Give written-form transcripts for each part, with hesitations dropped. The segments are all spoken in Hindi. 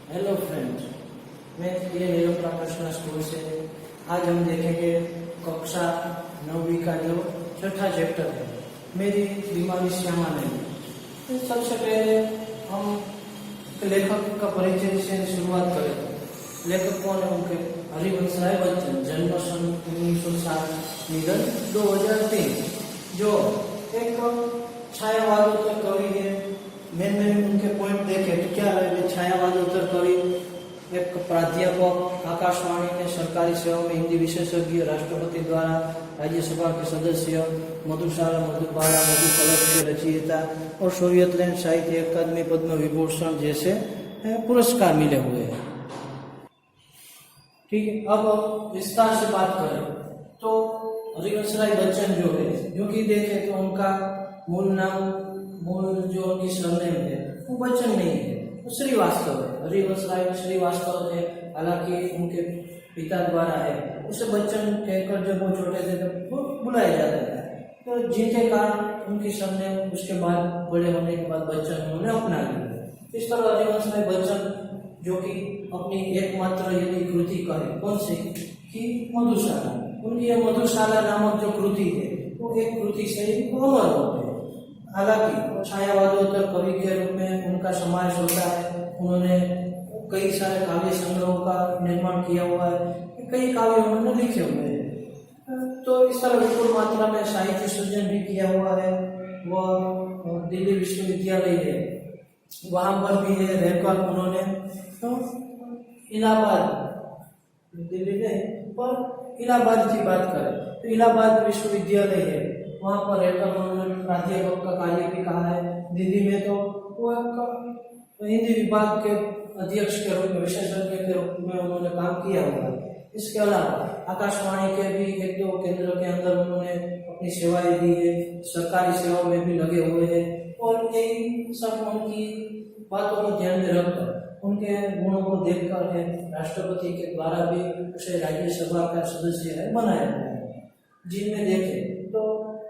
हेलो फ्रेंड्स, मैं ये निरूपमा प्रश्न स्कूल से। आज हम देखेंगे कक्षा 9वीं का जो छठा चैप्टर है, मेरी बीमारी श्यामा नहीं। तो सबसे पहले हम लेखक का परिचय से शुरुआत करें। लेखक कौन है? उनके हरिवंश राय बच्चन, जन्म सन 1907, निधन 2003। जो एक छायावादोत्तर कवि है। मैंने उनके पॉइंट देखे तो क्या लगे? छायावादोत्तर कवि, एक प्राध्यापक, आकाशवाणी में सरकारी सेवा में हिंदी विशेषज्ञ, राष्ट्रपति द्वारा राज्यसभा के सदस्य, मधुशाला, मधुबाला, मधु कलश के रचयिता और सोवियत लैंड साहित्य अकादमी, पद्म विभूषण जैसे पुरस्कार मिले हुए हैं। ठीक है, अब विस्तार से बात करें तो हरिवंश राय बच्चन जो है, जो कि देखें तो उनका मूल नाम, मूल जो उनकी सरनेम है वो बच्चन नहीं है, वो श्रीवास्तव है। हरिवंश राय श्रीवास्तव है, हालांकि उनके पिता द्वारा है। उसे बच्चन कहकर जब वो छोटे थे तब वो बुलाया जाता है, तो जिनके कारण उनकी सरनेम उसके बाद बड़े होने के बाद बच्चन उन्होंने अपना लिया। इस तरह हरिवंश राय बच्चन जो कि अपनी एकमात्र यदि कृति करें, कौन सी कि मधुशाला, उनकी यह मधुशाला नामक जो कृति है वो एक कृति से वो अमर होते हैं। हालांकि छायावादोत्तर कवि के रूप में उनका समावेश होता है। उन्होंने कई सारे काव्य संग्रहों का निर्माण किया हुआ है, कई काव्य उन्होंने लिखे हुए हैं। तो इस तरह विपुल मात्रा में साहित्य सृजन भी किया हुआ है। वह दिल्ली विश्वविद्यालय है, वहां पर भी है रहकर उन्होंने तो इलाहाबाद, दिल्ली में पर इलाहाबाद की बात करें तो इलाहाबाद विश्वविद्यालय है, वहां पर रहकर उन्होंने प्राध्यापक का कार्य भी कहा है। दिल्ली में तो वो हिंदी विभाग के अध्यक्ष के रूप में, विशेषज्ञ के रूप में उन्होंने काम किया हुआ है। इसके अलावा आकाशवाणी के भी 1-2 केंद्र के अंदर उन्होंने अपनी सेवाएं दी है, सरकारी सेवाओं में भी लगे हुए हैं। और यही सब उनकी बातों को ध्यान में रखकर, उनके गुणों को देखकर है राष्ट्रपति के द्वारा भी उसे राज्यसभा का सदस्य है बनाया गया है। जिनमें देखें तो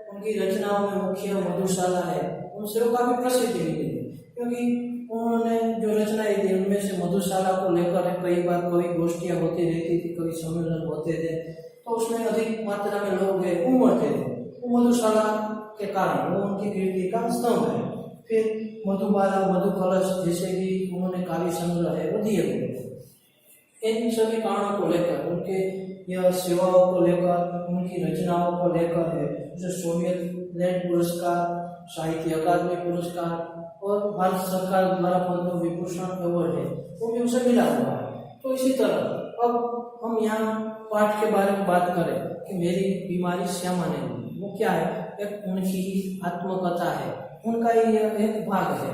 उनकी रचनाओं में मुख्य मधुशाला है, उनसे वो काफी प्रसिद्धि मिली है, क्योंकि उन्होंने जो रचनाएं दी उनमें से मधुशाला को लेकर कई बार कवि गोष्ठियां होती रहती थी, कवि सम्मेलन होते थे, तो उसमें अधिक मात्रा में लोग उमड़ते थे। वो मधुशाला के कारण वो उनकी कीर्ति का स्तंभ है। फिर मधुबाला, मधु कलश जैसे भी उन्होंने काव्य संग्रह है वो दिए हुए। इन सभी कारणों को लेकर, उनके यह सेवाओं को लेकर, उनकी रचनाओं को लेकर है जो सोवियत लैंड पुरस्कार, साहित्य अकादमी पुरस्कार और भारत सरकार द्वारा पद्म विभूषण अवार्ड है वो भी उसे मिला हुआ है। तो इसी तरह अब हम यहाँ पाठ के बारे में बात करें कि मेरी बीमारी श्यामा नहीं, वो क्या है? एक उनकी आत्मकथा है, उनका यह एक भाग है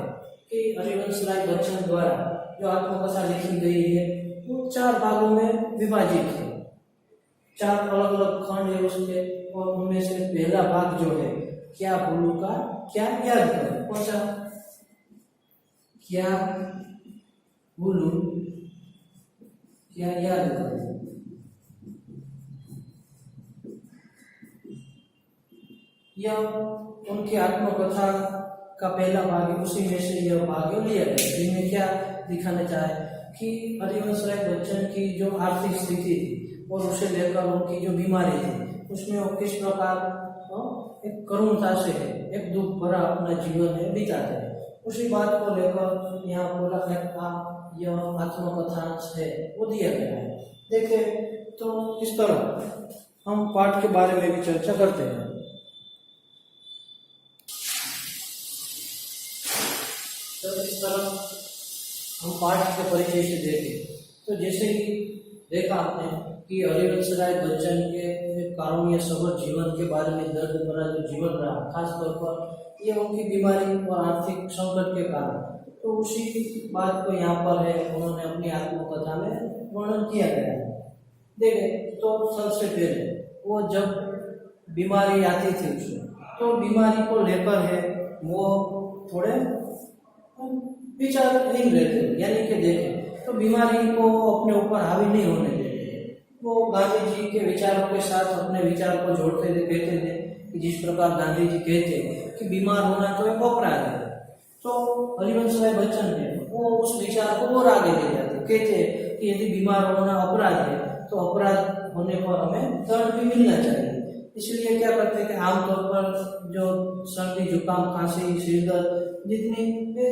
कि हरिवंश राय बच्चन द्वारा जो आत्मकथा लिखी गई है वो 4 भागों में विभाजित है। 4 अलग अलग खंड है उसके, और उनमें से पहला भाग जो है, क्या भूलू का क्या याद करूं, कौन सा? क्या भूलू क्या याद करूं। यह उनकी आत्मकथा का पहला भाग है, उसी में से यह भाग लिया गया, जिनमें क्या दिखाना चाहे कि हरिवंश राय बच्चन की जो आर्थिक स्थिति थी और उसे लेकर उनकी जो बीमारी थी, उसमें वो किस प्रकार एक करुणता से है, एक दुख भरा अपना जीवन है बिताते हैं। उसी बात को लेकर यहाँ पूरा यह आत्मकथा है वो दिया गया है। देखें तो इस तरह हम पाठ के बारे में भी चर्चा करते हैं। तो इस तरह हम पाठ के परिचय से देखें तो जैसे कि देखा आपने कि हरिवंश राय बच्चन के कारुण्य सबर जीवन के बारे में, दर्द भरा जो जीवन रहा, खासतौर पर ये उनकी बीमारी और आर्थिक संकट के कारण, तो उसी बात को यहाँ पर है उन्होंने अपनी आत्मकथा में वर्णन किया गया है। देखें तो सबसे पहले वो जब बीमारी आती थी उसमें, तो बीमारी को लेकर है वो थोड़े विचारहीन रहते, यानी कि देखें तो बीमारी को अपने ऊपर हावी नहीं होने देते। वो गांधी जी के विचारों के साथ अपने विचार को जोड़ते थे, कहते थे कि जिस प्रकार गांधी जी कहते कि बीमार होना तो एक अपराध है, तो हरिवंश राय बच्चन ने वो उस विचार को और आगे ले जाते कहते हैं कि यदि बीमार होना अपराध है तो अपराध होने पर हमें दंड भी मिलना चाहिए। इसलिए क्या करते हैं कि आमतौर पर जो सर्दी जुकाम खांसी सिर दर्द जितनी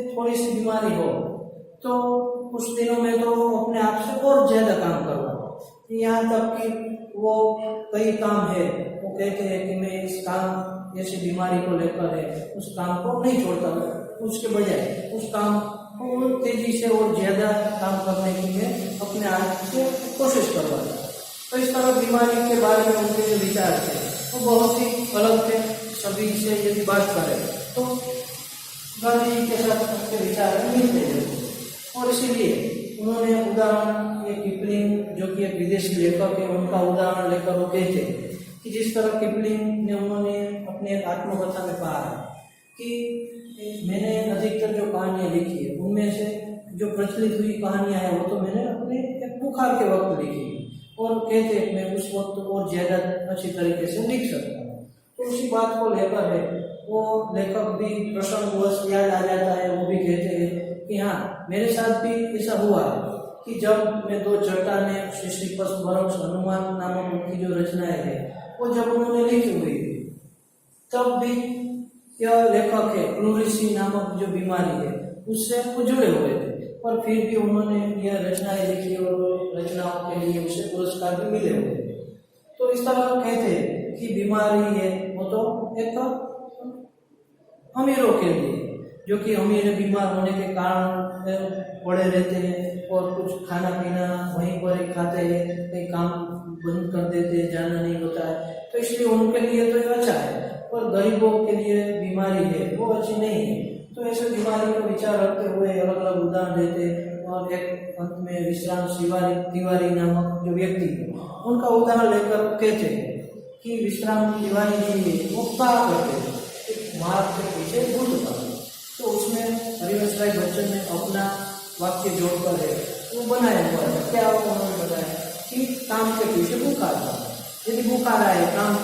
थोड़ी सी बीमारी हो तो कुछ दिनों में तो अपने आप से और ज्यादा काम करवाओ। यहाँ तक कि वो कई काम है वो कहते हैं कि मैं इस काम ऐसी बीमारी को लेकर है उस काम को नहीं छोड़ता, उसके बजाय उस काम को तेजी से और ज्यादा काम करने के लिए अपने आप से कोशिश करवाता। तो इस तरह बीमारी के बारे में उनके जो विचार थे वो बहुत ही अलग थे। सभी से यदि बात करें तो गांधी जी के साथ उनके विचार मिलते थे और इसीलिए उन्होंने उदाहरण ये किपलिंग जो कि एक विदेशी लेखक है उनका उदाहरण लेकर वो कहते हैं कि जिस तरह किपलिंग ने उन्होंने अपने आत्मकथा में कहा है कि मैंने अधिकतर जो कहानियां लिखी है उनमें से जो प्रचलित हुई कहानियां हैं वो तो मैंने अपने एक बुखार के वक्त लिखी और कहते हैं मैं उस वक्त और ज्यादा अच्छी तरीके से लिख सकता हूँ। तो उसी बात को लेकर है वो लेखक भी प्रसंगवश याद आ जाता है। वो भी कहते हैं कि हाँ मेरे साथ भी ऐसा हुआ है कि जब मैं दो चट्टानें सिसिफस बरक्स हनुमान नामक उनकी जो रचनाएं है वो जब उन्होंने लिखी हुई तब भी यह लेखक है प्लूरिसी नामक जो बीमारी है उससे वो जुड़े हुए थे पर फिर भी उन्होंने यह रचनाएं लिखी और रचनाओं के लिए उसे पुरस्कार भी मिले हुए थे। तो इस तरह कहते हैं कि बीमारी है वो तो एक अमीरों के लिए जो कि अमीर बीमार होने के कारण पड़े रहते हैं और कुछ खाना पीना वहीं पर ही खाते हैं, कहीं काम बंद कर देते हैं, जाना नहीं होता है तो इसलिए उनके लिए तो ये अच्छा है पर गरीबों के लिए बीमारी है वो अच्छी नहीं है। तो ऐसे बीमारी को विचार रखते हुए अलग अलग उदाहरण देते और एक अंत में विश्राम तिवारी नामक जो व्यक्ति है उनका उदाहरण लेकर कहते हैं कि विश्राम तिवारी जी वो कहा करते थे मार्ग के पीछे भूत था। तो उसमें हरिवंश राय बच्चन ने अपना वाक्य जोड़कर है वो बनाया हुआ है। क्या उन्होंने बताया कि काम के पीछे बुखार था, यदि बुखार आए काम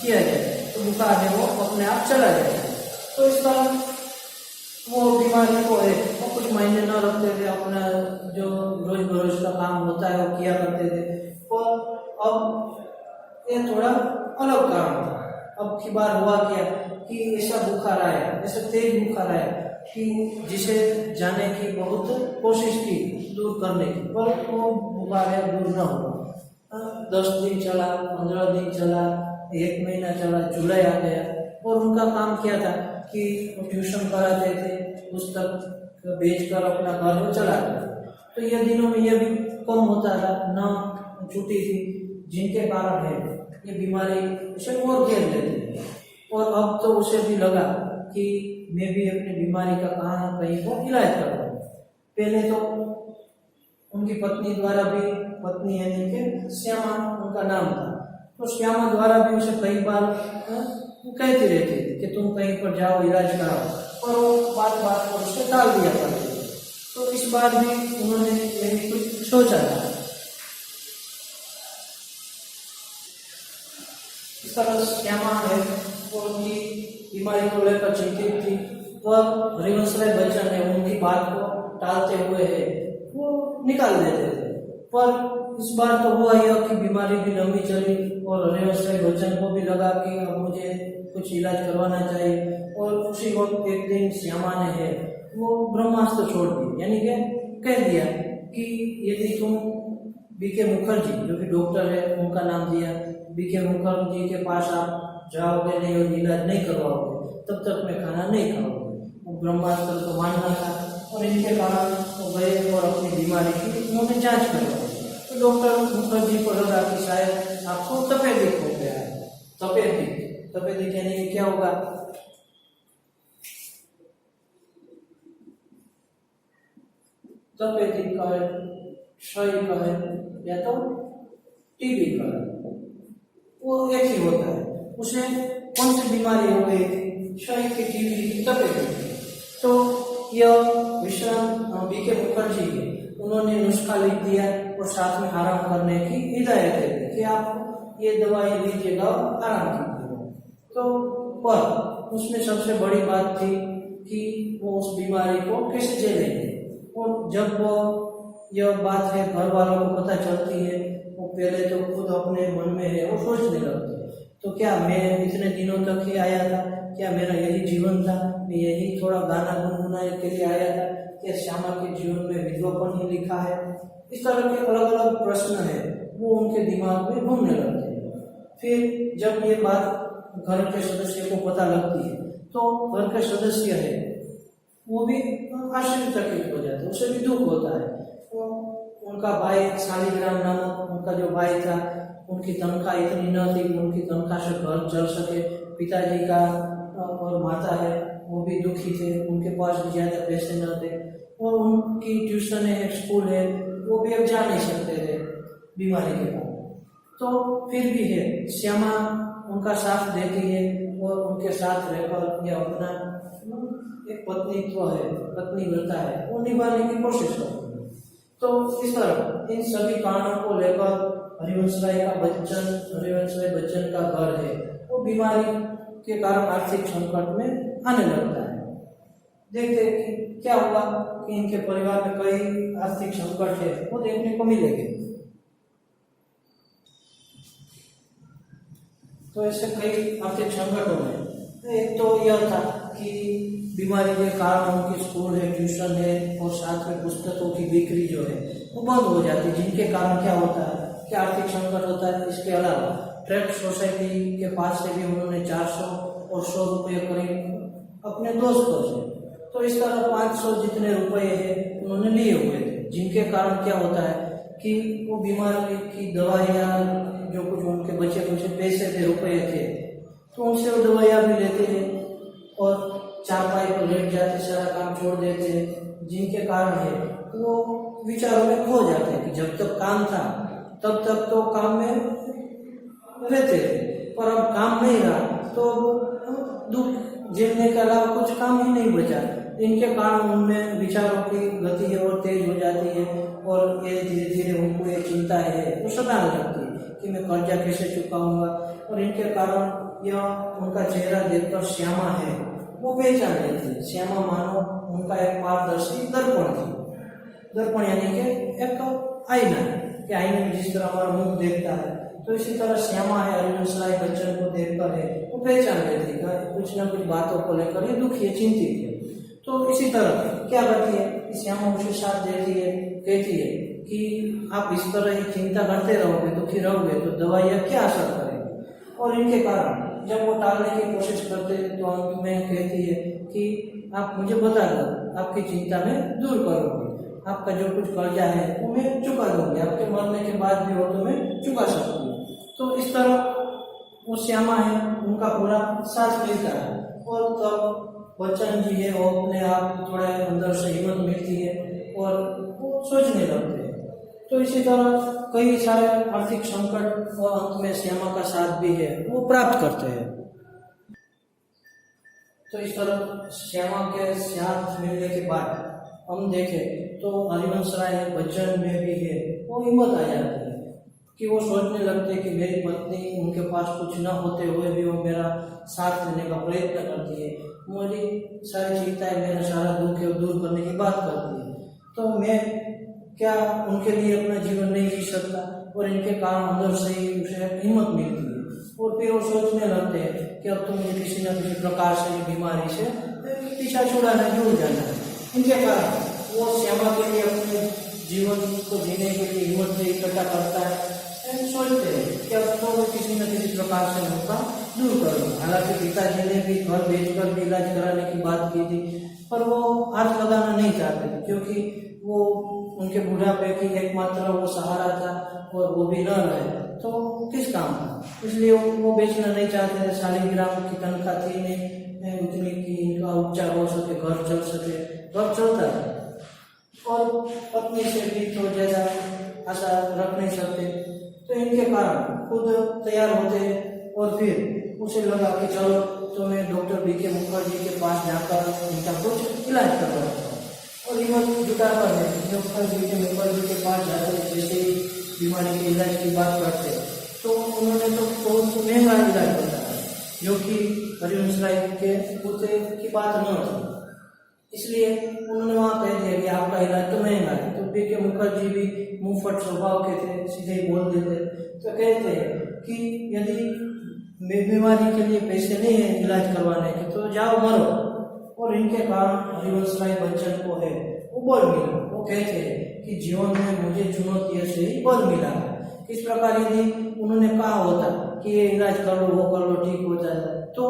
किया जाए तो बुखार है वो अपने आप चला जाए। तो इस तरह वो बीमारी को है वो कुछ महीने न रखते थे, अपना जो रोज बरोज का काम होता है वो किया करते थे। और अब ये थोड़ा अलग कारण था। अब की बार हुआ क्या कि ऐसा बुखार आया, ऐसा तेज बुखार आया कि जिसे जाने की बहुत कोशिश की दूर करने की पर वो बुखार है दूर न हुआ। 10 दिन चला, 15 दिन चला, 1 महीना चला, जुलाई आ गया और उनका काम क्या था कि वो ट्यूशन कराते थे, पुस्तक बेचकर अपना घर चलाते। तो यह दिनों में यह भी कम होता था, न छुट्टी थी जिनके कारण है ये बीमारी उसे और घेर लेती है। और अब तो उसे भी लगा कि मैं भी अपनी बीमारी का कहाँ कहीं पर इलाज करूँ। पहले तो उनकी पत्नी द्वारा भी, पत्नी यानी कि श्यामा उनका नाम था, तो श्यामा द्वारा भी उसे कई बार कहती रहती थी कि तुम कहीं पर जाओ इलाज कराओ और वो बात बात पर उसे टाल दिया करती थी। तो इस बार भी उन्होंने यही कुछ सोचा था। इस तरह श्यामा है वो उनकी बीमारी को लेकर चिंतित थी और हरिवंश राय बच्चन ने उनकी बात को टालते हुए है वो निकाल देते थे। पर इस बार तो हुआ यह कि बीमारी भी लंबी चली और हरिवंश राय बच्चन को भी लगा कि अब मुझे कुछ इलाज करवाना चाहिए। और उसी वक्त एक दिन श्यामा ने है वो ब्रह्मास्त्र छोड़ दी, यानी कि कह दिया कि यदि तुम बीके मुखर्जी जो कि डॉक्टर है उनका नाम दिया, बीके मुखर्जी के पास आप जाओगे नहीं और इलाज नहीं करवाओगे तब तक मैं खाना नहीं खाऊंगा। वो ब्रह्मास्त्र को मानना था और इनके कारण वो गए और अपनी बीमारी की उन्होंने जांच करवाई। तो डॉक्टर मुखर्जी को लगा कि शायद आपको तपेदिक हो गया है। तपेदिक यानी क्या होगा, तपेदिक का है, क्षय का है या तो टीबी का है, वो एक ही होता है। उसे कौन सी बीमारी हो गई थी, क्षय की, टीबी की, तपेदिक। तो यह विश्राम बीके मुखर्जी है उन्होंने नुस्खा लिख दिया और साथ में आराम करने की हिदायत दे दी कि आप ये दवाई लीजिएगा और आराम कीजिएगा। तो पर उसमें सबसे बड़ी बात थी कि वो उस बीमारी को कैसे झेलेंगे। और जब वो यह बात है घर वालों को पता चलती है, वो पहले तो खुद अपने मन में है वो सोचने लगते हैं, तो क्या मैं इतने दिनों तक ही आया था, क्या मेरा यही जीवन था, मैं यही थोड़ा गाना गुनगुनाने के लिए आया था, क्या श्यामा के जीवन में विधवापन ही लिखा है। इस तरह के अलग अलग प्रश्न है वो उनके दिमाग में घूमने लगते हैं। फिर जब ये बात घर के सदस्य को पता लगती है तो घर के सदस्य है वो भी आश्चर्यचकित हो जाते हैं, उसे भी दुख होता है। तो उनका भाई शालिग्राम नामक उनका जो भाई था, उनकी तनख्वाह इतनी न थी, उनकी तनख्वाह से घर चल सके। पिताजी का और माता है वो भी दुखी थे, उनके पास भी ज्यादा पैसे न थे, और उनकी ट्यूशन है, स्कूल है, वो भी अब जा नहीं सकते थे बीमारी के बाद। तो फिर भी है श्यामा उनका साथ देती है और उनके साथ रहकर यह अपना एक पत्नीत्व है, पत्नी व्रता है, वो निभाने की कोशिश करती है। तो इस तरह इन सभी कारणों को लेकर हरिवंश राय बच्चन का घर है वो बीमारी के कारण आर्थिक संकट में आने लगता है। देखते कि क्या हुआ कि इनके परिवार में कई आर्थिक संकट है वो देखने को मिलेंगे। तो ऐसे कई आर्थिक संकटों में एक तो यह था कि बीमारी के कारण उनकी स्कूल है, ट्यूशन है और साथ में पुस्तकों की बिक्री जो है वो बंद हो जाती है, जिनके कारण क्या होता है कि आर्थिक संकट होता है। इसके अलावा ट्रैक्ट सोसाइटी के पास से भी उन्होंने 400 और 100 रुपये करीब अपने दोस्त को से, तो इस तरह 500 जितने रुपये है उन्होंने लिए हुए थे, जिनके कारण क्या होता है कि वो बीमारी की दवाइयाँ जो कुछ उनके बचे कुछ पैसे थे, रुपये थे, तो उनसे वो दवाइयाँ भी लेते थे और चारपाई पर लेट जाते, सारा काम छोड़ देते, जिनके कारण है वो विचारों में खो जाते हैं कि जब तक काम था तब तक तो काम में रहते थे, पर अब काम नहीं रहा तो दुख झेलने के अलावा कुछ काम ही नहीं बचा। इनके कारण उनमें विचारों की गति है और तेज हो जाती है और ये धीरे धीरे उनको ये चिंता है वो सताने लगती है कि मैं कर्जा कैसे चुकाऊंगा। और इनके कारण यह उनका चेहरा देखकर श्यामा है वो पहचान लेती है। श्यामा मानो उनका एक पारदर्शी दर्पण थी, दर्पण यानी कि एक आईना कि आईने में जिस तरह हमारा मुख देखता है, तो इसी तरह श्यामा है हरिवंश राय बच्चन को देखकर है वो पहचान लेती है कुछ न कुछ बातों को लेकर ये दुखी है, चिंतित है। तो इसी तरह क्या करती है, श्यामा उसे साथ देती है, कहती है कि आप इस तरह ही चिंता करते रहोगे, दुखी रहोगे तो दवाइयाँ क्या असर करेंगी। और इनके कारण जब वो टालने की कोशिश करते हैं तो अंत में कहती है कि आप मुझे बता दो, आपकी चिंता में दूर करूंगी, आपका जो कुछ कर्जा है वो मैं चुका दूंगी, आपके मरने के बाद भी हो तो मैं चुका सकती हूँ। तो इस तरह वो श्यामा है उनका पूरा साथ मिलता है और तब बच्चन जी है वो अपने आप थोड़ा अंदर से हिम्मत मिलती है और वो सोचने लगते हैं। तो इसी तरह कई सारे आर्थिक संकट और अंत में श्यामा का साथ भी है वो प्राप्त करते हैं। तो इस तरह श्यामा के साथ मिलने के बाद हम देखें तो हरिवंश राय बच्चन में भी है वो हिम्मत आ जाती है कि वो सोचने लगते हैं कि मेरी पत्नी उनके पास कुछ न होते हुए भी वो मेरा साथ देने का प्रयत्न करती है, मेरी सारी चिंताएं मेरा सारा दुख है दूर करने की बात करती है, तो मैं क्या उनके लिए अपना जीवन नहीं जी सकता। और इनके कारण अंदर से ही उसे हिम्मत मिलती है और फिर वो सोचने लगते हैं कि अब तो मुझे किसी न किसी प्रकार से बीमारी से पीछा छुड़ाना जुड़ जाना है। इनके कारण वो श्यामा के लिए अपने जीवन को जीने के लिए हिम्मत इकट्ठा करता है, सोचते हैं कि अब तो वो किसी न किसी प्रकार से उनका दूर करूँ। हालांकि पिताजी ने भी घर बेचकर भी इलाज कराने की बात की थी, पर वो हाथ लगाना नहीं चाहते थे क्योंकि वो उनके बुढ़ापे की एकमात्र वो सहारा था और वो भी न रहे तो किस काम का, इसलिए वो बेचना नहीं चाहते थे। शालिग्राम की तनख्वाह थी नहीं उतनी कि इनका उपचार हो सके, घर चल सके, घर चलता था और पत्नी से भी तो ज्यादा आशा रख नहीं सकते। तो इनके कारण खुद तैयार होते हैं और फिर उसे लगा कि चलो तो मैं डॉक्टर बीके मुखर्जी के पास जाकर इनका कुछ इलाज करवा हूँ। और हिम्मत जुटाकर डॉक्टर बीके मुखर्जी के पास जाकर जैसे ही बीमारी के इलाज की बात करते तो उन्होंने तो बहुत महंगा इलाज बताया जो कि हरिवंश राय के पुत्र की बात न थी, इसलिए उन्होंने वहाँ कह दिया कि आपका इलाज तो महंगा है। तो अभी के मुखर्जी भी मुंहफट स्वभाव के थे, सीधे ही बोल देते। तो कहते हैं कि यदि बीमारी के लिए पैसे नहीं है इलाज करवाने के तो जाओ मरो। और इनके कारण हरिवंश राय बच्चन को है वो बल मिला। वो कहते हैं कि जीवन में मुझे चुनौतियों से ही बल मिला। किस प्रकार यदि उन्होंने कहा होता कि ये इलाज कर लो, वो कर लो, ठीक हो जाए, तो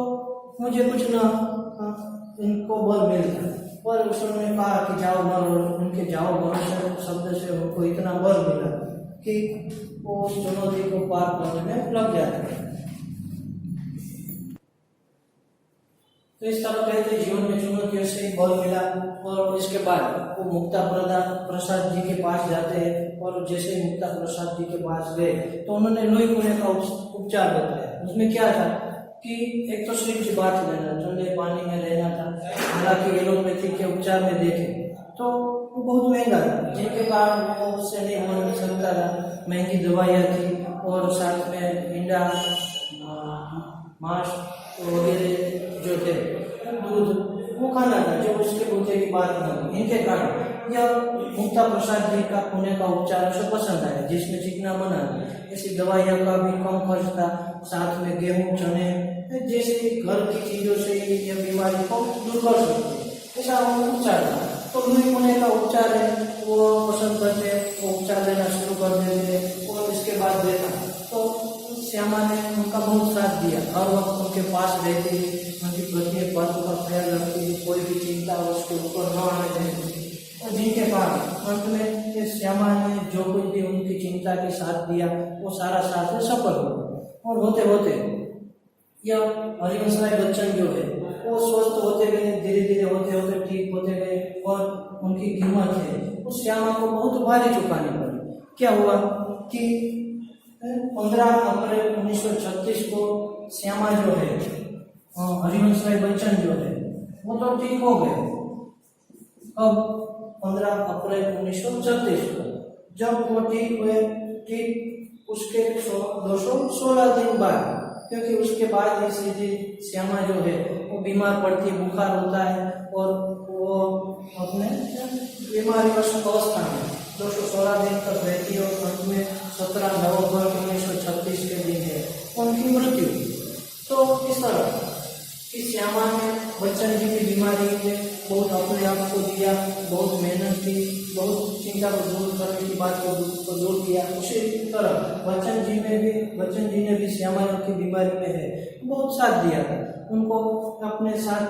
मुझे कुछ ना इनको बल मिलता। पर उसने कहा कि जाओ मरो, उनके जाओ मरो शब्द से उनको इतना बल मिला कि वो उस चुनौती को पार करने में लग जाते हैं। तो इस तरह कहते जीवन में चुनौतियों से बल मिला। और इसके बाद वो मुक्ता प्रसाद जी के पास जाते हैं। और जैसे ही मुक्ता प्रसाद जी के पास गए तो उन्होंने लोही कुने का उपचार बताया। उसमें क्या था कि एक तो स्विच बात लेना, ठंडे पानी में रहना था। हालांकि एलोपैथी के उपचार में देखे तो वो बहुत महंगा था, जिनके कारण वो उससे नहीं हो सकता था। महंगी दवाइयाँ थी और साथ में इंडा, मांस वगैरह जो थे, दूध वो खाना था जो उसके बूते की बात न थी। इनके कारण यह मुक्ता प्रसाद जी का पुणे का उपचार उसे पसंद आया, जिसमें चिकना मना, ऐसी दवाइयों का भी कम खर्च था, साथ में गेहूं चने जैसे घर की चीजों से यह बीमारी को दूर कर सकते, ऐसा उपचार था। तो लोही पुणे का उपचार है वो पसंद करते, वो उपचार लेना शुरू कर देते। और इसके बाद देखा तो श्यामा ने उनका बहुत साथ दिया, हर वक्त उनके पास रहती, उनकी प्रत्येक बातों का ख्याल रखती, कोई भी चिंता उसके ऊपर न आने देती। और जिनके कारण अंत में इस श्यामा ने जो कुछ भी उनकी चिंता के साथ दिया वो सारा साथ में सफल हुआ। और होते होते यह हरिवंश राय बच्चन जो है वो स्वस्थ होते गए, धीरे धीरे होते होते ठीक होते गए। और उनकी कीमत है उस श्यामा को बहुत भारी चुकानी पड़ी। क्या हुआ कि 15 अप्रैल 1936 को श्यामा जो है, हरिवंश राय बच्चन जो है, वो तो ठीक हो गए। अब 15 अप्रैल 1936 को जब वो ठीक हुए, ठीक उसके 216 दिन बाद, क्योंकि उसके बाद ही सीधी श्यामा जो है वो बीमार पड़ती है, बुखार होता है और वो अपने बीमारीग्रस्त अवस्था में 216 दिन तक रहती है। और अंत में 17 नवंबर 1936 के दिन है उनकी मृत्यु। तो इस तरह कि श्यामा ने बच्चन जी की बीमारी में बहुत अपने आप को दिया, बहुत मेहनत की, बहुत चिंता को दूर करने की बात को दूर किया। उसी तरह बच्चन जी ने भी श्यामा की बीमारी में है बहुत साथ दिया, उनको अपने साथ,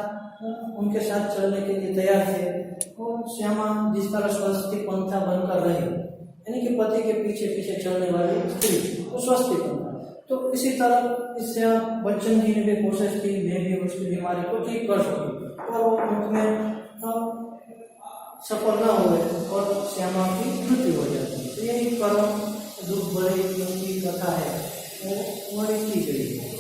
उनके साथ चलने के लिए तैयार थे। और श्यामा जिस तरह स्वस्ति पंथा बनकर रही, यानी कि पति के पीछे पीछे चलने वाली स्त्री, वो स्वस्ति पंथा। तो इसी तरह इससे बच्चन जी ने भी कोशिश की, मैं भी उसकी बीमारी को ठीक कर सकूं। और वो अंत में सफल न हुए और श्यामा की मृत्यु हो जाती है। तो यही परम दुख भरी उनकी कथा है, वो की गई है।